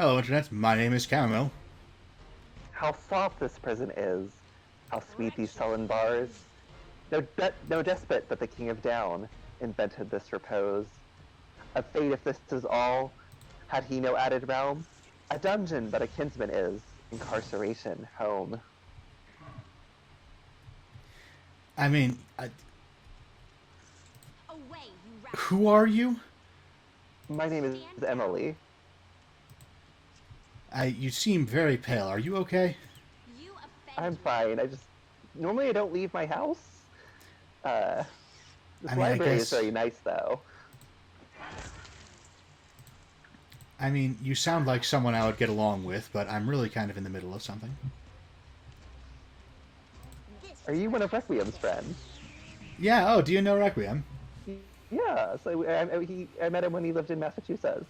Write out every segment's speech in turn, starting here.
Hello, Internet. My name is Chamomile. How soft this prison is. How sweet these sullen bars. No despot but the king of down invented this repose. A fate if this is all, had he no added realm? A dungeon but a kinsman is, incarceration home. I mean, Away, you who are you? My name is Emily. You seem very pale. Are you okay? You I'm offend fine. Normally I don't leave my house. Uh, this I mean, I library is guess... very nice though. I mean, you sound like someone I would get along with, but I'm really kind of in the middle of something. Are you one of Requiem's friends? Yeah, oh, do you know Requiem? Yeah, so I met him when he lived in Massachusetts.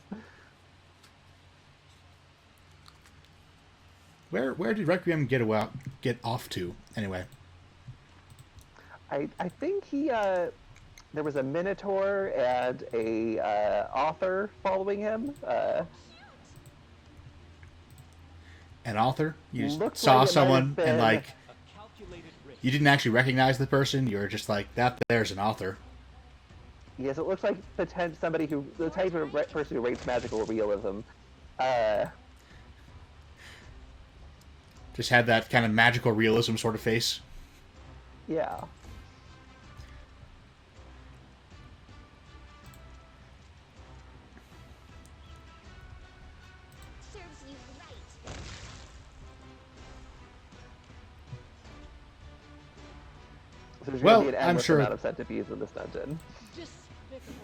Where did Requiem get off to, anyway? I think there was a Minotaur and a author following him. An author? You just Looked saw like it might have someone and, been- like, you didn't actually recognize the person? You were just like, there's an author. Yes, it looks like the type of person who writes magical realism. Just had that kind of magical realism sort of face. Yeah. serves you right. So there's Well, going to be an I'm endless sure- amount of centipedes in this dungeon. Despicable.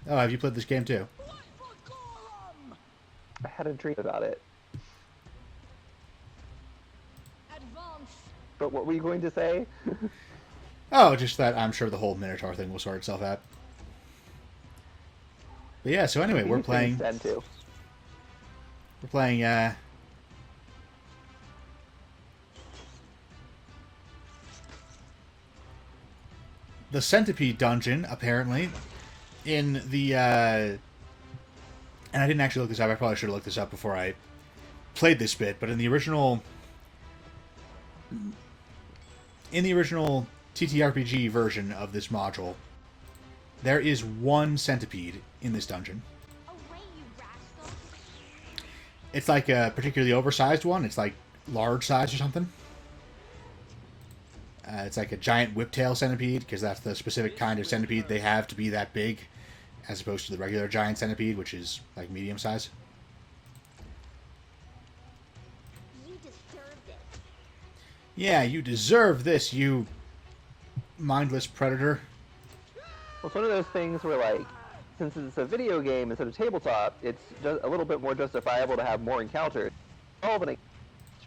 Oh, have you played this game too? I had a dream about it. Advance. But what were you going to say? Oh, just that I'm sure the whole Minotaur thing will sort itself out. But yeah, so anyway, we're playing... Too. We're playing, the Centipede Dungeon, apparently, in the, and I didn't actually look this up, I probably should have looked this up before I played this bit, but in the original TTRPG version of this module, there is one centipede in this dungeon. Away, you rascal. It's like a particularly oversized one. It's like large size or something. It's like a giant whiptail centipede, because that's the specific kind of centipede they have to be that big, as opposed to the regular giant centipede, which is like medium size. You deserved it. Yeah, you deserve this, you mindless predator. Well, it's one of those things where, like, since it's a video game instead of tabletop, it's just a little bit more justifiable to have more encounters. Solving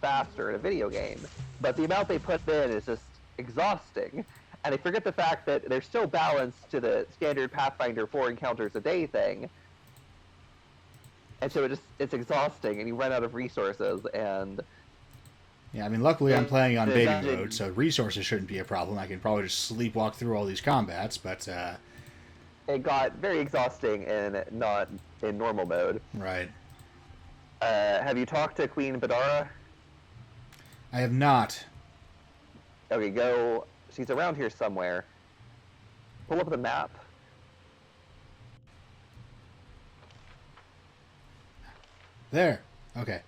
faster in a video game, but the amount they put in is just exhausting. And they forget the fact that they're still balanced to the standard Pathfinder 4 encounters a day thing. And so it's exhausting, and you run out of resources, and... Yeah, I mean, luckily I'm playing on baby dungeon- mode, so resources shouldn't be a problem. I can probably just sleepwalk through all these combats, but, It got very exhausting and not in normal mode. right. Have you talked to Queen Badara? I have not. Okay, go... She's around here somewhere. Pull up the map. There. Okay.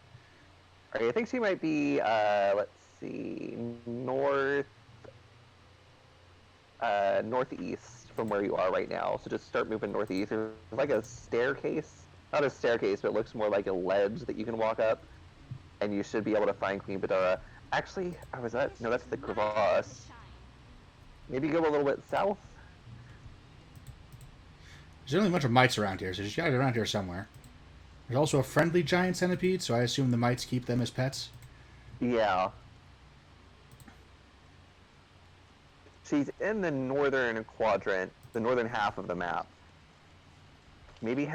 Alright, I think she might be, let's see, northeast from where you are right now. So just start moving northeast. There's like a staircase. Not a staircase, but it looks more like a ledge that you can walk up. And you should be able to find Queen Badara. Actually, was that? No, that's the crevasse. Maybe go a little bit south? There's only a bunch of mites around here, so she's got it around here somewhere. There's also a friendly giant centipede, so I assume the mites keep them as pets. Yeah. She's in the northern quadrant, the northern half of the map. Maybe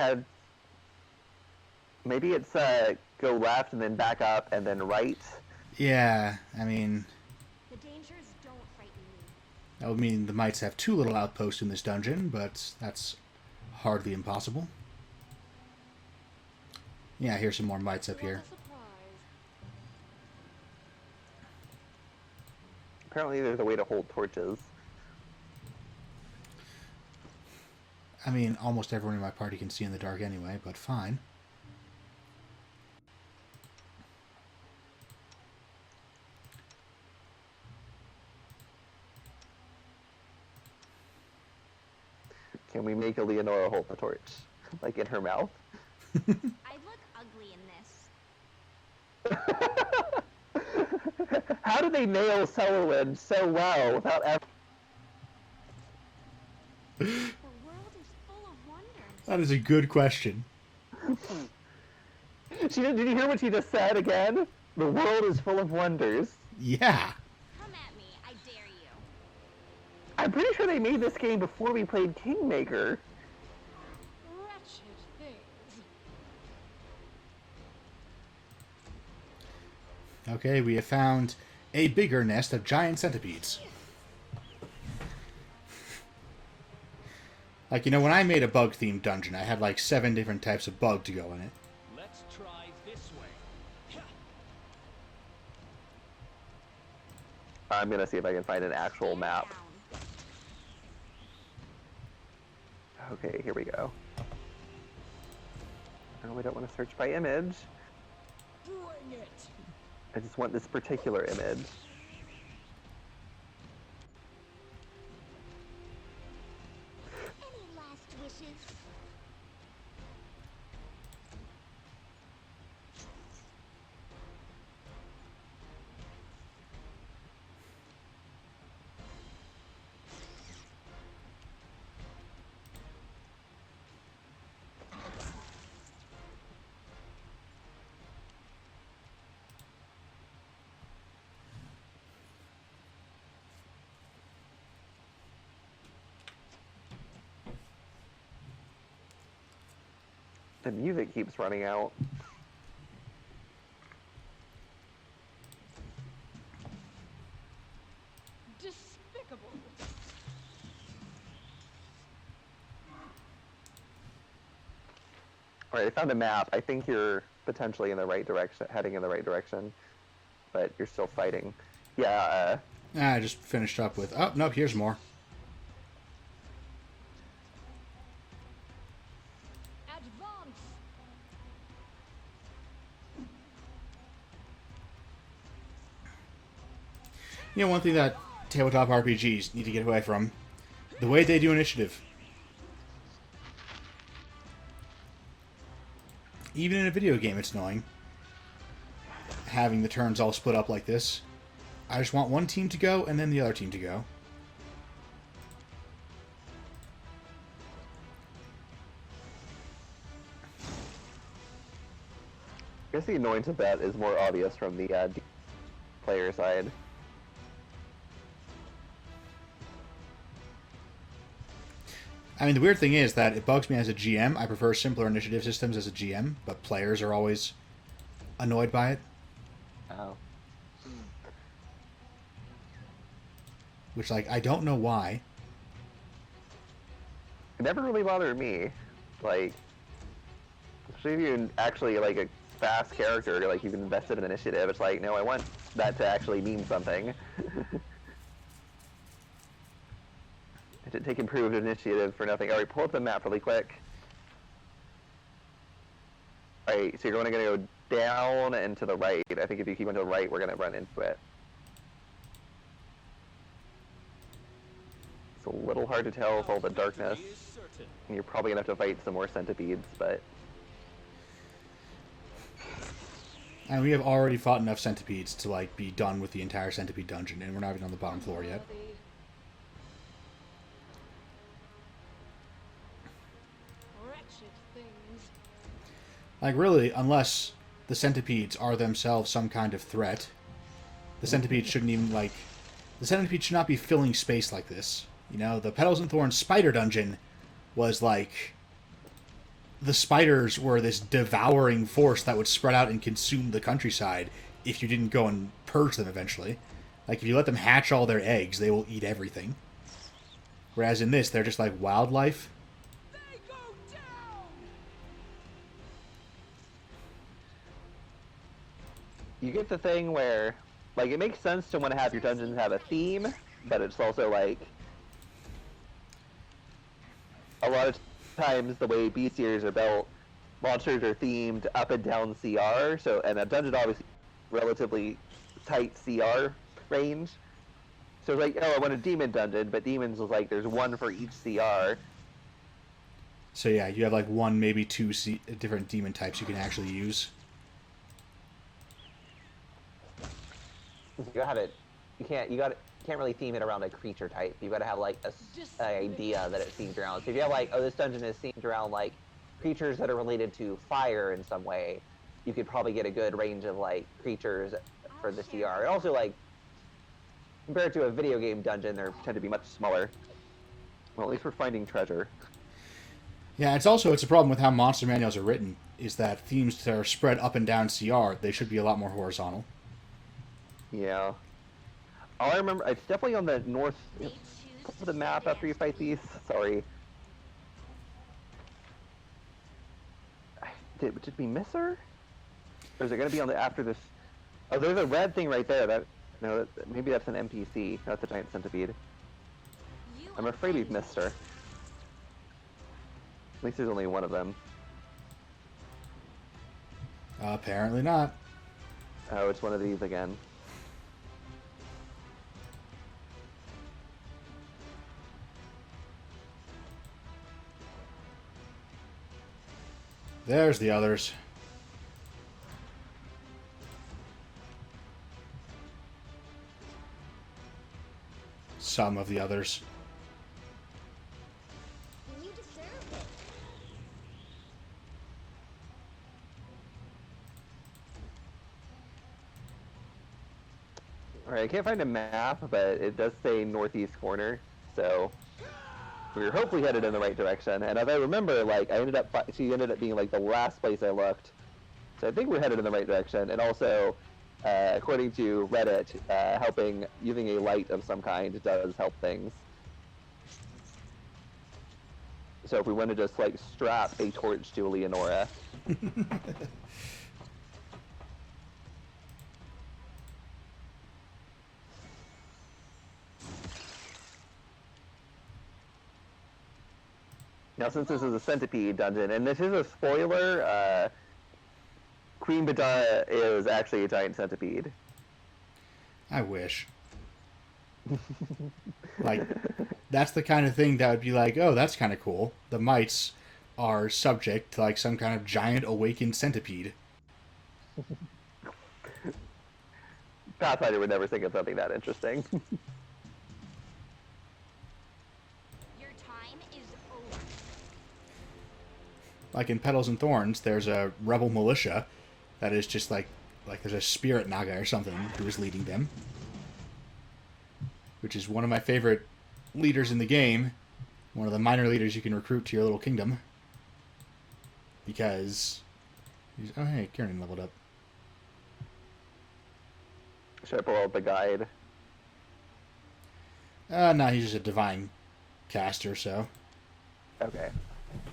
it's go left and then back up and then right. Yeah, I mean, The dangers don't frighten me. that would mean the mites have two little outposts in this dungeon, but that's hardly impossible. Yeah, here's some more mites up here. Apparently there's a way to hold torches. I mean, almost everyone in my party can see in the dark anyway, but fine. Can we make Eleonora hold the torch? Like in her mouth? I look ugly in this. How do they nail Celluloid so well without ever... The world is full of wonders. That is a good question. Did you hear what she just said again? The world is full of wonders. Yeah. Come at me, I dare you. I'm pretty sure they made this game before we played Kingmaker. Wretched things. Okay, we have found a bigger nest of giant centipedes. Like, you know, when I made a bug-themed dungeon, I had like 7 different types of bug to go in it. Let's try this way. I'm gonna see if I can find an actual map. Okay, here we go. No, we don't want to search by image. Bring it. I just want this particular image. Any last wishes? The music keeps running out. Despicable. Alright, I found a map. I think you're potentially in the right direction, heading in the right direction. But you're still fighting. Yeah, I just finished up with... Oh, no, here's more. Advance. You know, one thing that tabletop RPGs need to get away from, the way they do initiative. Even in a video game, it's annoying. Having the turns all split up like this. I just want one team to go, and then the other team to go. I guess the annoyance of that is more obvious from the player side. I mean, the weird thing is that it bugs me as a GM. I prefer simpler initiative systems as a GM, but players are always annoyed by it. Oh. Which, like, I don't know why. It never really bothered me. Like, especially if you actually like a fast character, like you've invested in initiative, it's like, no, I want that to actually mean something. I didn't take improved initiative for nothing. Alright, pull up the map really quick. Alright, so you're gonna go down and to the right. I think if you keep going to the right, we're gonna run into it. It's a little hard to tell with all the darkness. And you're probably gonna have to fight some more centipedes, but... And we have already fought enough centipedes to, like, be done with the entire centipede dungeon, and we're not even on the bottom floor yet. Wretched things. Like, really, unless the centipedes are themselves some kind of threat, the centipedes shouldn't even, like... The centipede should not be filling space like this. You know, the Petals and Thorns spider dungeon was, like... The spiders were this devouring force that would spread out and consume the countryside if you didn't go and purge them eventually. Like, if you let them hatch all their eggs, they will eat everything. Whereas in this, they're just like wildlife. They go down. you get the thing where, like, it makes sense to want to have your dungeons have a theme, but it's also like a lot of times the way B series are built, monsters are themed up and down CR. So, and a dungeon obviously relatively tight CR range. So it's like, oh, I want a demon dungeon, but demons is like there's one for each CR. So yeah, you have like one, maybe two different demon types you can actually use. You gotta have it. You can't really theme it around a creature type. You gotta have like a idea that it's themed around. So if you have like, oh, this dungeon is themed around like creatures that are related to fire in some way, you could probably get a good range of like creatures for the CR. And also like compared to a video game dungeon, they tend to be much smaller. Well, at least we're finding treasure. Yeah, it's a problem with how monster manuals are written, is that themes that are spread up and down CR, they should be a lot more horizontal. Yeah. All I remember, it's definitely on the north of the map after you fight these. Sorry. Did we miss her? Or is it going to be on the after this? Oh, there's a red thing right there. No, maybe that's an NPC. That's a giant centipede. I'm afraid we've missed her. At least there's only one of them. Apparently not. Oh, it's one of these again. There's the others. Some of the others. You deserve it. Alright, I can't find a map, but it does say northeast corner, so we were hopefully headed in the right direction. And as I remember, like, she ended up being like the last place I looked. So I think we're headed in the right direction. And also, according to Reddit, using a light of some kind does help things. So if we want to just like strap a torch to Leonora. Now, since this is a centipede dungeon, and this is a spoiler, Queen Badara is actually a giant centipede. I wish. Like, that's the kind of thing that would be like, oh, that's kind of cool. The mites are subject to like some kind of giant awakened centipede. Pathfinder would never think of something that interesting. Your time is over. Like in Petals and Thorns, there's a rebel militia that is just like there's a spirit naga or something who is leading them, which is one of my favorite leaders in the game, one of the minor leaders you can recruit to your little kingdom, because oh hey, Kieran leveled up. Should I pull out the guide? No, he's just a divine caster, so Okay.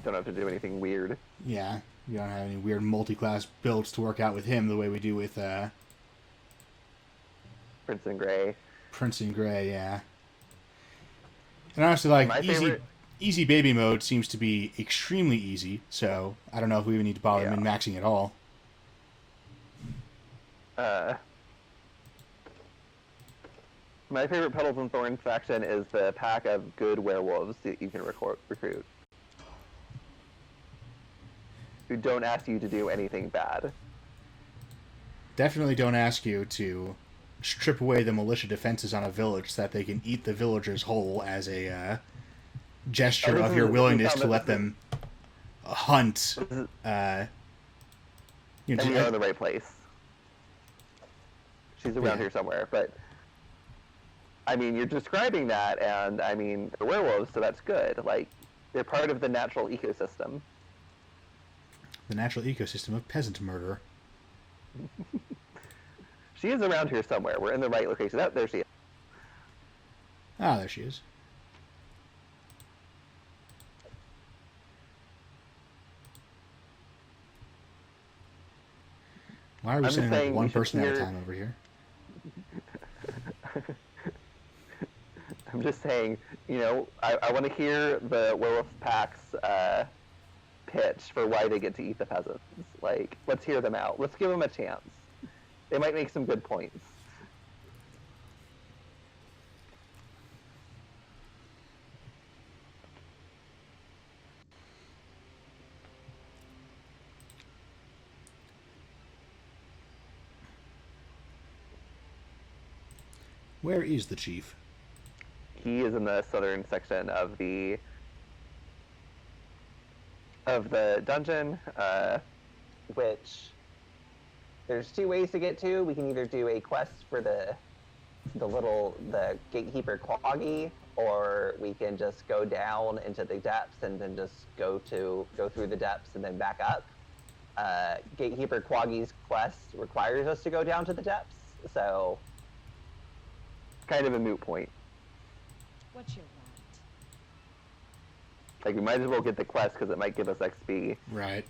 Don't have to do anything weird. yeah, you don't have any weird multi-class builds to work out with him the way we do with Prince and Grey. Prince and Grey, yeah. And honestly, like, easy baby mode seems to be extremely easy, so I don't know if we even need to bother min-maxing at all. My favorite Petals and Thorns faction is the pack of good werewolves that you can recruit. Who don't ask you to do anything bad. Definitely don't ask you to strip away the militia defenses on a village so that they can eat the villagers whole as a gesture of your willingness to let them hunt. And we are in the right place. She's around here somewhere, but I mean, you're describing that, and I mean, they're werewolves, so that's good. Like, they're part of the natural ecosystem. The natural ecosystem of peasant murder. She is around here somewhere. We're in the right location. Oh, there she is. Ah, there she is. Why are we I'm just sending like saying one you should person at a hear- time over here? I'm just saying, I want to hear the Werewolf Pack's pitch for why they get to eat the peasants. Like, let's hear them out. Let's give them a chance. They might make some good points. Where is the chief? He is in the southern section of the dungeon, which there's two ways to get to. We can either do a quest for the gatekeeper Quaggy, or we can just go down into the depths and then just go through the depths and then back up. Gatekeeper Quaggy's quest requires us to go down to the depths, so kind of a moot point. What's your want? Like, we might as well get the quest because it might give us XP. Right.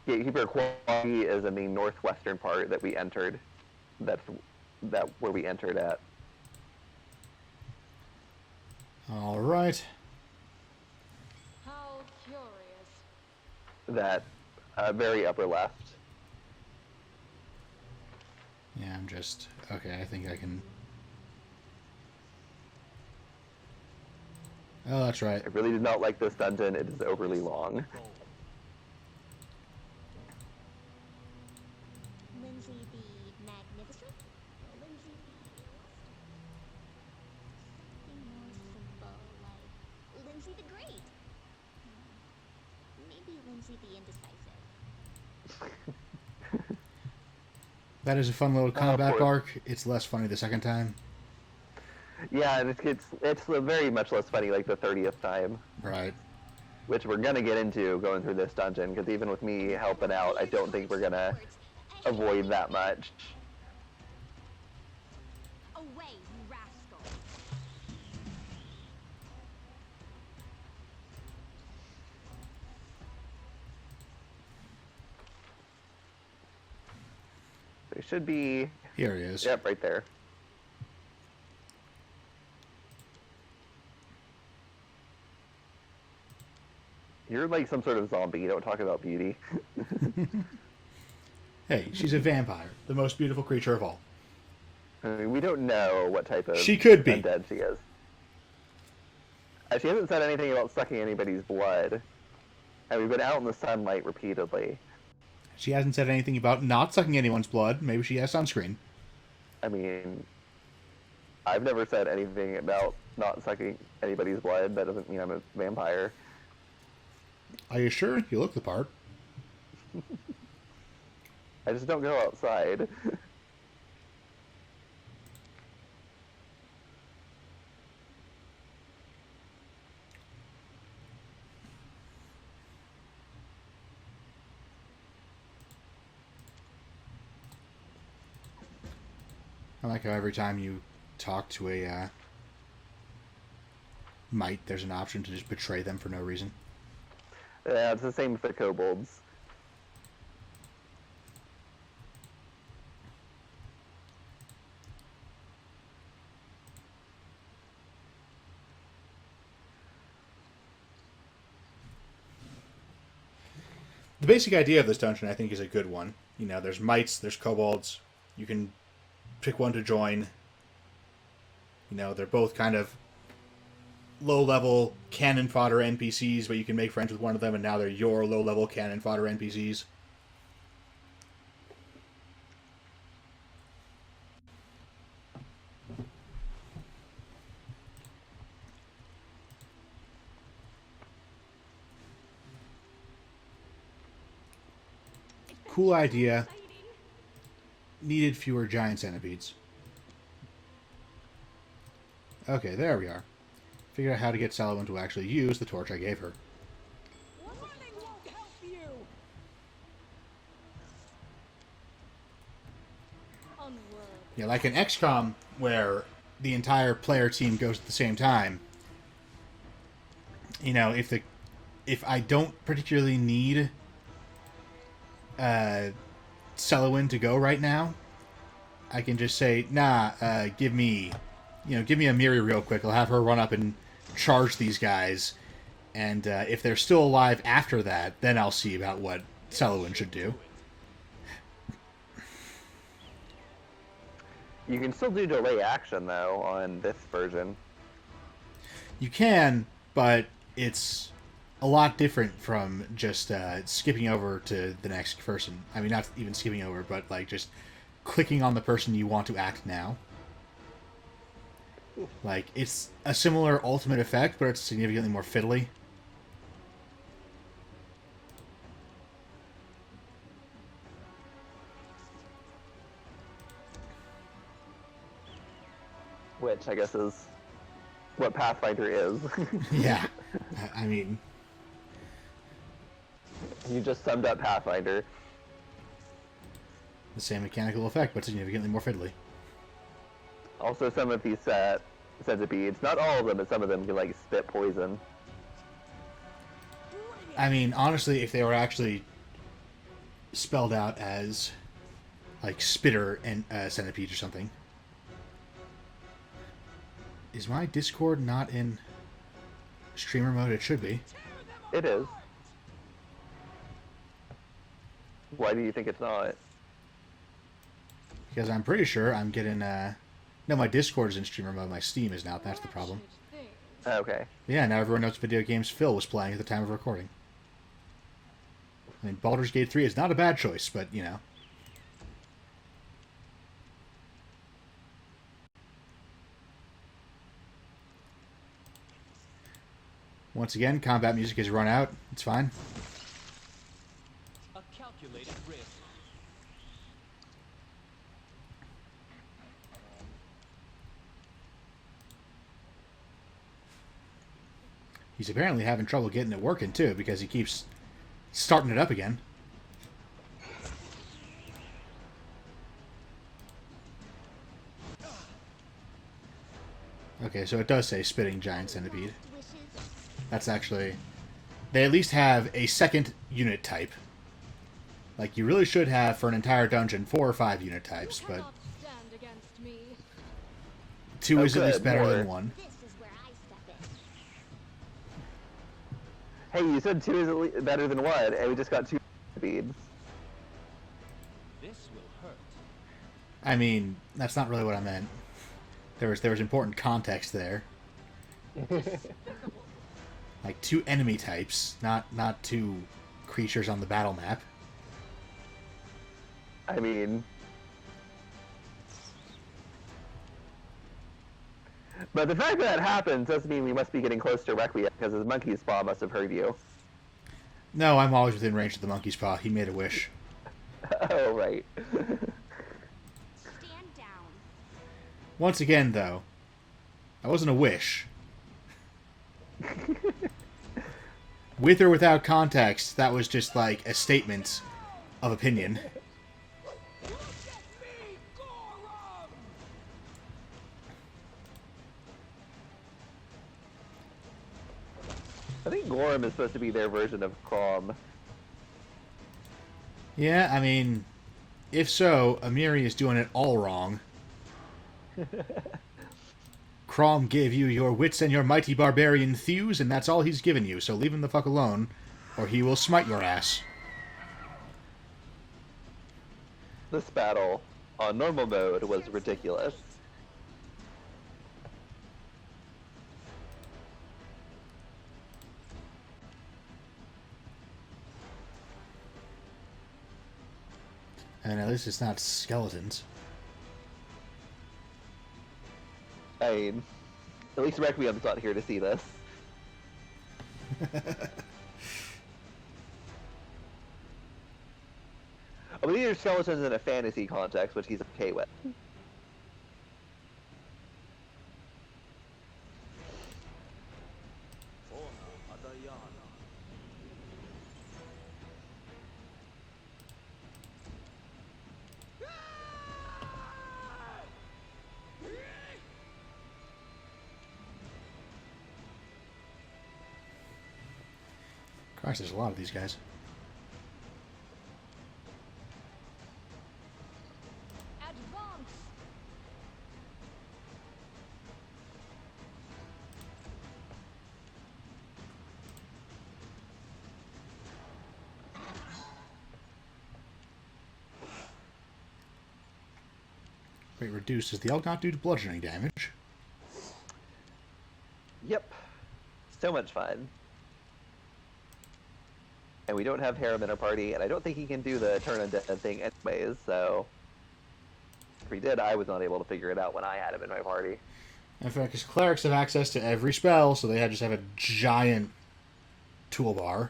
Gatekeeper Quaggy is in the northwestern part that we entered. That's where we entered at. All right. How curious. That very upper left. Yeah, I'm just... Okay, I think I can... Oh, that's right. I really did not like this dungeon. It is overly long. Lindsay the Magnificent? Lindsay the something more simple, like Lindsay the Great. Maybe Lindsay the Indecisive. That is a fun little combat course. arc. It's less funny the second time. Yeah, and it's very much less funny like the 30th time, Right. which we're gonna get into going through this dungeon. Because even with me helping out, I don't think we're gonna avoid that much. Away, you rascal. There should be. Here he is. Yep, right there. You're like some sort of zombie. You don't talk about beauty. Hey, she's a vampire. The most beautiful creature of all. I mean, we don't know what type of She could be. undead she is. She hasn't said anything about sucking anybody's blood. And we've been out in the sunlight repeatedly. She hasn't said anything about not sucking anyone's blood. Maybe she has sunscreen. I mean, I've never said anything about not sucking anybody's blood. That doesn't mean I'm a vampire. Are you sure? You look the part. I just don't go outside. I like how every time you talk to a mite, there's an option to just betray them for no reason. Yeah, it's the same with the kobolds. The basic idea of this dungeon, I think, is a good one. You know, there's mites, there's kobolds. You can pick one to join. You know, they're both kind of low-level cannon fodder NPCs, but you can make friends with one of them, and now they're your low-level cannon fodder NPCs. Cool idea. Needed fewer giant centipedes. Okay, there we are. Figured out how to get Salomon to actually use the torch I gave her. Running won't help you. Unworthy. Yeah, like in XCOM, where the entire player team goes at the same time. You know, if I don't particularly need Selwyn to go right now, I can just say, nah, give me a Miri real quick. I'll have her run up and charge these guys, and if they're still alive after that, then I'll see about what Selwyn should do. You can still do delay action though on this version. You can, but it's a lot different from just skipping over to the next person. I mean, not even skipping over, but like just clicking on the person you want to act now. Like, it's a similar ultimate effect, but it's significantly more fiddly. Which I guess is what Pathfinder is. Yeah. I mean, You just summed up Pathfinder. the same mechanical effect, but significantly more fiddly. Also, some of these centipedes, not all of them, but some of them can like spit poison. I mean, honestly, if they were actually spelled out as like spitter and centipede or something. Is my Discord not in streamer mode? It should be. It is. Why do you think it's not? Because I'm pretty sure I'm getting... No, my Discord is in streamer mode. My Steam is not. That's the problem. Okay. Yeah, now everyone knows video games Phil was playing at the time of recording. I mean, Baldur's Gate 3 is not a bad choice, but, you know. Once again, combat music has run out. It's fine. A calculated risk. He's apparently having trouble getting it working, too, because he keeps starting it up again. Okay, so it does say spitting giant centipede. That's actually... They at least have a second unit type. Like, you really should have, for an entire dungeon, 4 or 5 unit types, but... 2 is at least better than 1. This is where I step in. Hey, you said 2 is better than 1, and we just got 2 centipedes. This will hurt. I mean, that's not really what I meant. There was important context there. Like 2 enemy types, not 2 creatures on the battle map. I mean... But the fact that happens doesn't mean we must be getting close to Requiem, because his monkey's paw must have heard you. No, I'm always within range of the monkey's paw. He made a wish. Oh, right. Stand down. Once again, though, that wasn't a wish. With or without context, that was just like a statement of opinion. Look at me, Gorum! I think Gorham is supposed to be their version of Crom. Yeah, I mean, if so, Amiri is doing it all wrong. Crom gave you your wits and your mighty barbarian thews, and that's all he's given you, so leave him the fuck alone, or he will smite your ass. This battle, on normal mode, was ridiculous. And at least it's not skeletons. I mean, at least Requiem's not here to see this. I mean, these are skeletons in a fantasy context, which he's okay with. Christ, there's a lot of these guys. rate reduced. Does the elk not do bludgeoning damage? Yep. So much fun. And we don't have Harem in our party, and I don't think he can do the turn undead thing anyways, so... If he did, I was not able to figure it out when I had him in my party. In fact, because clerics have access to every spell, so they just have a giant toolbar.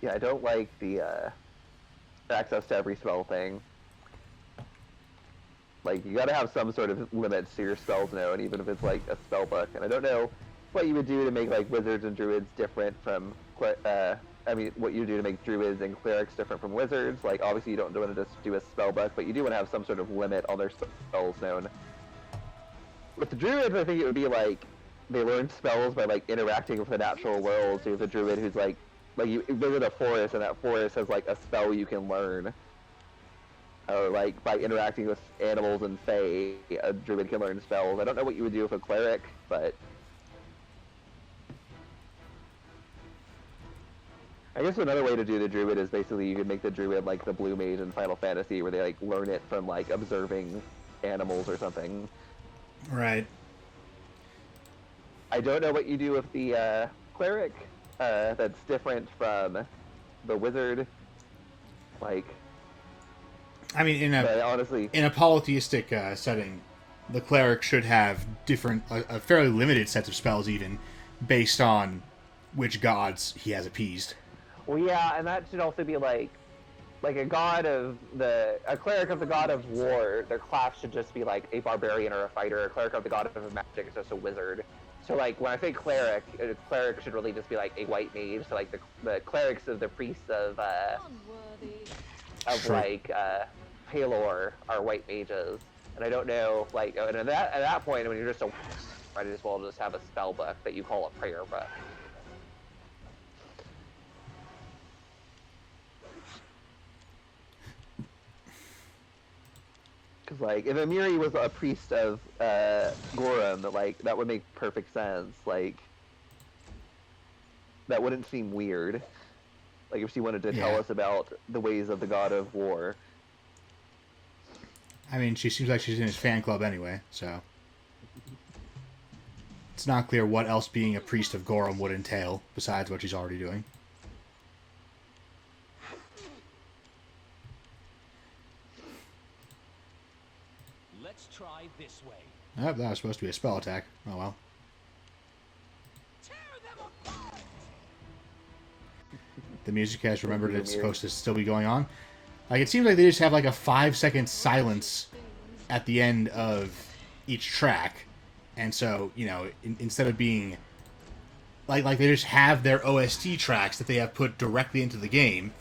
Yeah, I don't like the access to every spell thing. Like, you gotta have some sort of limits to your spells known, even if it's like a spell book. And I don't know what you would do to make like wizards and druids different from I mean, what you do to make druids and clerics different from wizards. Like, obviously you don't want to just do a spell book, but you do want to have some sort of limit on their spells known. With the druids, I think it would be like they learn spells by like interacting with the natural world. So you have a druid who's like you visit a forest, and that forest has like a spell you can learn. Or like by interacting with animals and fae, a druid can learn spells. I don't know what you would do with a cleric, but I guess another way to do the druid is basically you could make the druid like the blue mage in Final Fantasy, where they like learn it from like observing animals or something. Right. I don't know what you do with the cleric that's different from the wizard. Like, I mean, honestly, in a polytheistic setting, the cleric should have a fairly limited set of spells, even based on which gods he has appeased. well, yeah, and that should also be like a cleric of the god of war. Their class should just be like a barbarian or a fighter. A cleric of the god of magic is just a wizard. So like when I say cleric, a cleric should really just be like a white mage. So like the clerics of the priests of Sure. like Palor are white mages. And I don't know, like, and at that point, when you're just might as well just have a spell book that you call a prayer book. Because, like, if Amiri was a priest of Gorum, like, that would make perfect sense. Like, that wouldn't seem weird. Like, if she wanted to tell us about the ways of the god of war. I mean, she seems like she's in his fan club anyway, so... It's not clear what else being a priest of Gorum would entail, besides what she's already doing. Let's try this way. Oh, that was supposed to be a spell attack. Oh well. Tear them apart! The music has remembered it's supposed to still be going on. Like, it seems like they just have like a 5-second silence at the end of each track. And so, you know, instead of being... Like they just have their OST tracks that they have put directly into the game,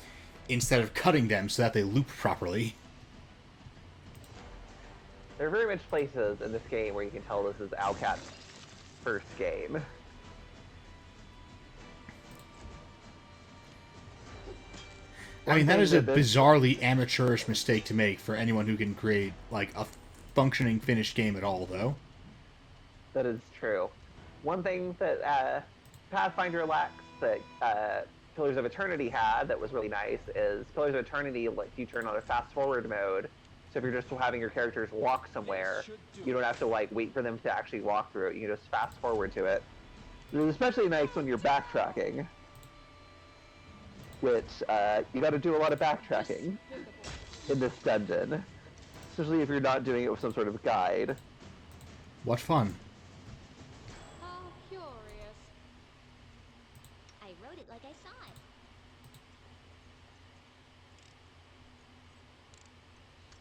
instead of cutting them so that they loop properly. There are very much places in this game where you can tell this is Alcat's first game. I mean, that is a bizarrely amateurish mistake to make for anyone who can create, like, a functioning finished game at all, though. That is true. One thing that Pathfinder lacks that Pillars of Eternity had that was really nice is Pillars of Eternity lets you turn on a fast-forward mode. So if you're just having your characters walk somewhere, you don't have to, like, wait for them to actually walk through it. You can just fast-forward to it. It is especially nice when you're backtracking. Which, you gotta do a lot of backtracking in this dungeon. Especially if you're not doing it with some sort of guide. What fun. How curious. I wrote it like I saw it.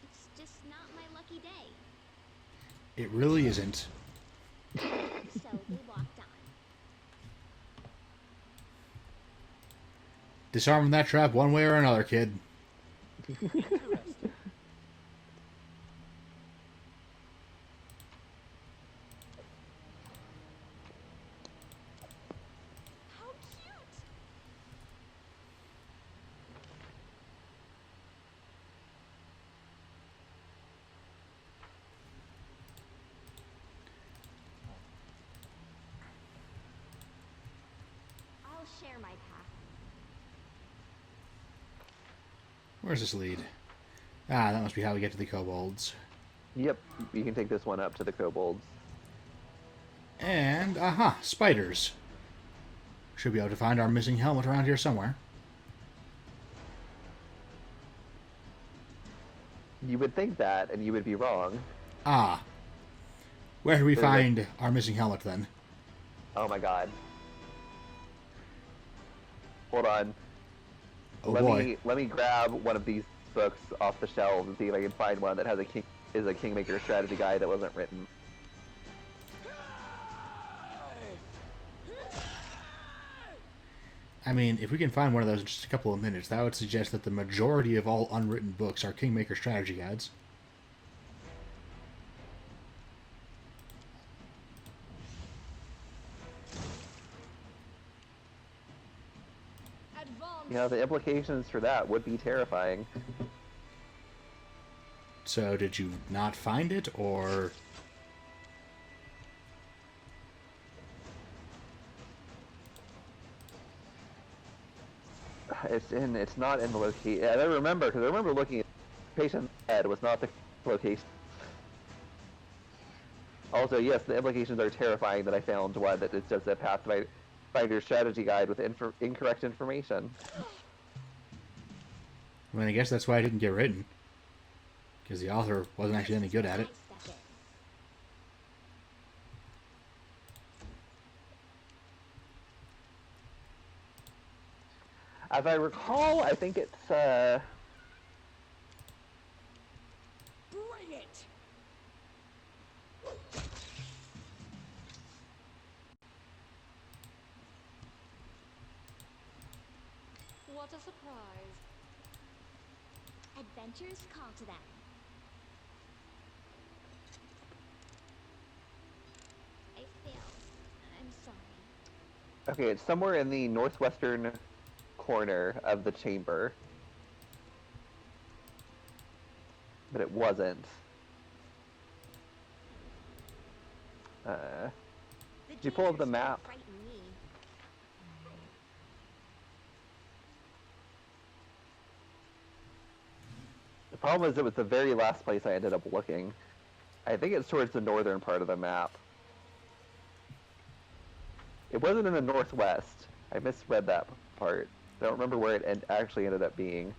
It's just not my lucky day. It really isn't. So we walked on. Disarming that trap one way or another, kid. How cute! I'll share my path. Where's this lead? Ah, that must be how we get to the kobolds. Yep, you can take this one up to the kobolds. And, aha, spiders. Should be able to find our missing helmet around here somewhere. You would think that, and you would be wrong. Ah. Where do we There's a- find our missing helmet, then? Oh my god. Hold on. Oh, boy. Let me grab one of these books off the shelves and see if I can find one that has a Kingmaker strategy guide that wasn't written. I mean, if we can find one of those in just a couple of minutes, that would suggest that the majority of all unwritten books are Kingmaker strategy guides. Advance. You know, the implications for that would be terrifying. So, did you not find it, or... It's not in the location. I remember, because I remember looking at patient head was not the location. Also, yes, the implications are terrifying that I found one that it's just a Pathfinder strategy guide with incorrect information. I mean, I guess that's why it didn't get written. Because the author wasn't actually any good at it. Sidestep it. As I recall, I think it's Bring it! What a surprise. Adventures call to them. I failed. I'm sorry. okay. It's somewhere in the northwestern corner of the chamber, but it wasn't. Did you pull up the dangers map? frighten me. The problem is it was the very last place I ended up looking. I think it's towards the northern part of the map. It wasn't in the northwest. I misread that part. I don't remember where it actually ended up being.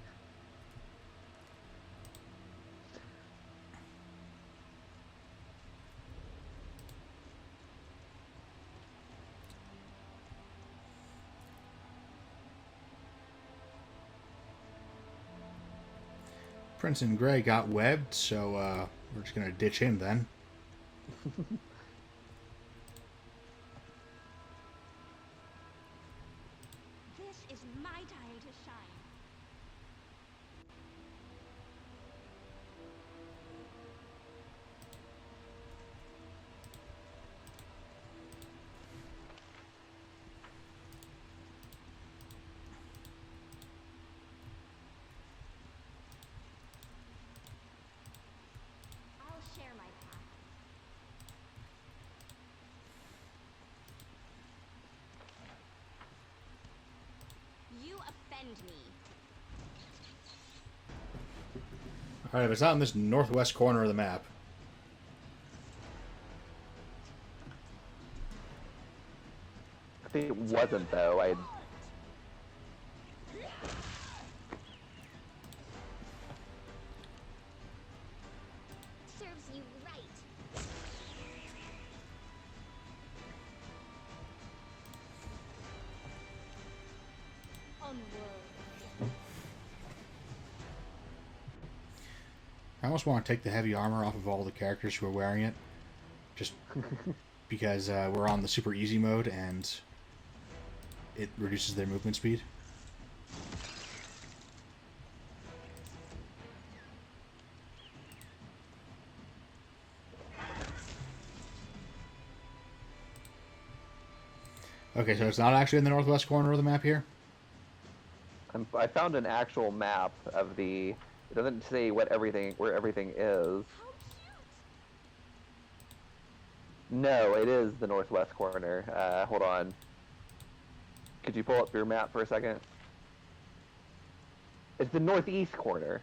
Prince and Grey got webbed, so we're just going to ditch him then. This is my time to shine. I'll share my path. You offend me. Alright, if it's not in this northwest corner of the map, I think it wasn't though. I Serves you right. Onward. I almost want to take the heavy armor off of all the characters who are wearing it. Just because we're on the super easy mode and it reduces their movement speed. Okay, so it's not actually in the northwest corner of the map here? I found an actual map of the. It doesn't say where everything is. How cute! No, it is the northwest corner. Hold on. Could you pull up your map for a second? It's the northeast corner.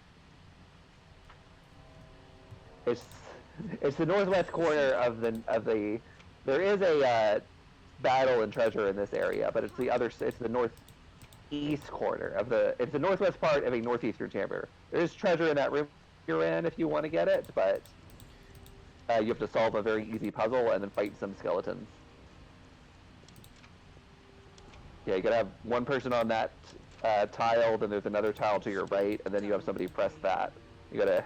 It's the northwest corner of the. There is a battle and treasure in this area, but it's the other. It's the northeast corner of the. It's the northwest part of a northeastern chamber. There is treasure in that room you're in if you want to get it, but you have to solve a very easy puzzle and then fight some skeletons. Yeah, you gotta have one person on that tile, then there's another tile to your right, and then you have somebody press that. You gotta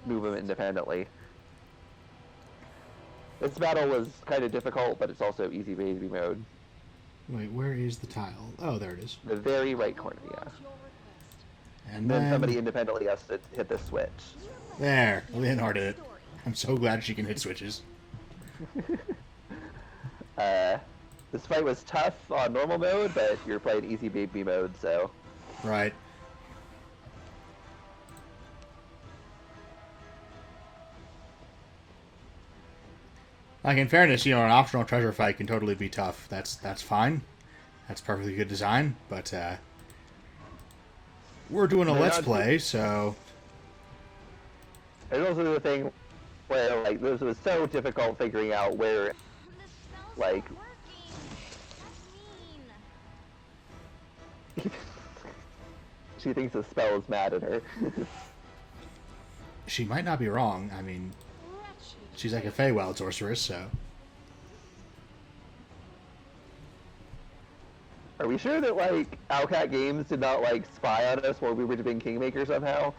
move them independently. This battle was kind of difficult, but it's also easy baby mode. Wait, where is the tile? Oh, there it is. The very right corner, yeah. And then somebody independently has to hit the switch. There, Leonhard did it. I'm so glad she can hit switches. This fight was tough on normal mode, but you're playing easy baby mode, so... Right. Like, in fairness, you know, an optional treasure fight can totally be tough. That's fine. That's perfectly good design, but, we're doing a Let's Play, so... There's also the thing where, like, this was so difficult figuring out where, like... She thinks the spell is mad at her. She might not be wrong. I mean, she's like a Feywild sorceress, so... Are we sure that, like, Owlcat Games did not, like, spy on us while we were doing Kingmaker somehow?